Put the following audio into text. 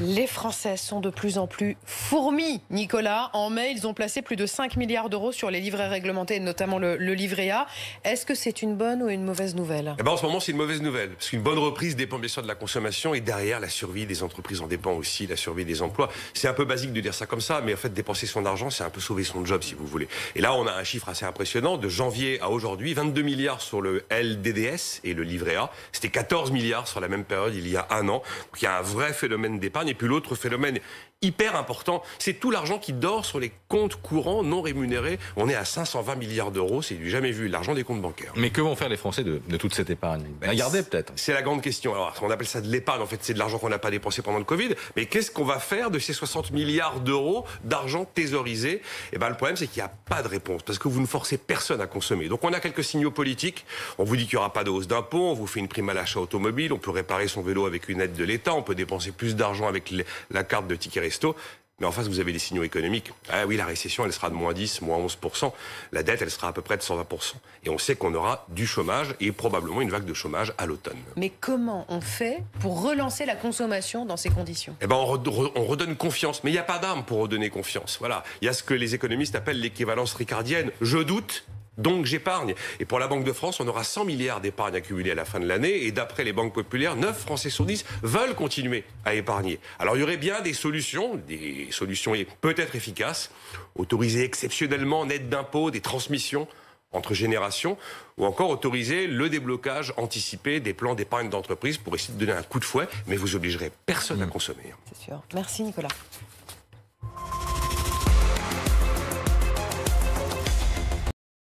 Les Français sont de plus en plus fourmis, Nicolas. En mai, ils ont placé plus de 5 milliards d'euros sur les livrets réglementés, notamment le livret A. Est-ce que c'est une bonne ou une mauvaise nouvelle? En ce moment, c'est une mauvaise nouvelle. Parce qu'une bonne reprise dépend bien sûr de la consommation et derrière, la survie des entreprises en dépend aussi, la survie des emplois. C'est un peu basique de dire ça comme ça, mais en fait, dépenser son argent, c'est un peu sauver son job, si vous voulez. Et là, on a un chiffre assez impressionnant. De janvier à aujourd'hui, 22 milliards sur le LDDS et le livret A. C'était 14 milliards sur la même période il y a un an. Donc il y a un vrai phénomène d'épargne. Et puis l'autre phénomène hyper important, c'est tout l'argent qui dort sur les comptes courants non rémunérés. On est à 520 milliards d'euros, c'est du jamais vu, l'argent des comptes bancaires. Mais que vont faire les Français de toute cette épargne? La garder peut-être? C'est la grande question. Alors, on appelle ça de l'épargne, en fait, c'est de l'argent qu'on n'a pas dépensé pendant le Covid. Mais qu'est-ce qu'on va faire de ces 60 milliards d'euros d'argent thésaurisé? Le problème, c'est qu'il n'y a pas de réponse, parce que vous ne forcez personne à consommer. Donc on a quelques signaux politiques. On vous dit qu'il n'y aura pas de hausse d'impôts, on vous fait une prime à l'achat automobile, on peut réparer son vélo avec une aide de l'État, on peut dépenser plus d'argent avec la carte de ticket resto. Mais en face, vous avez des signaux économiques. Ah oui, la récession, elle sera de moins 10, moins 11%. La dette, elle sera à peu près de 120%. Et on sait qu'on aura du chômage et probablement une vague de chômage à l'automne. Mais comment on fait pour relancer la consommation dans ces conditions? On redonne confiance. Mais il n'y a pas d'arme pour redonner confiance. Voilà. Il y a ce que les économistes appellent l'équivalence ricardienne. Je doute, donc j'épargne. Et pour la Banque de France, on aura 100 milliards d'épargne accumulée à la fin de l'année. Et d'après les banques populaires, 9 Français sur 10 veulent continuer à épargner. Alors il y aurait bien des solutions peut-être efficaces. Autoriser exceptionnellement en aide d'impôt des transmissions entre générations, ou encore autoriser le déblocage anticipé des plans d'épargne d'entreprise pour essayer de donner un coup de fouet, mais vous obligerez personne à consommer. C'est sûr. Merci Nicolas.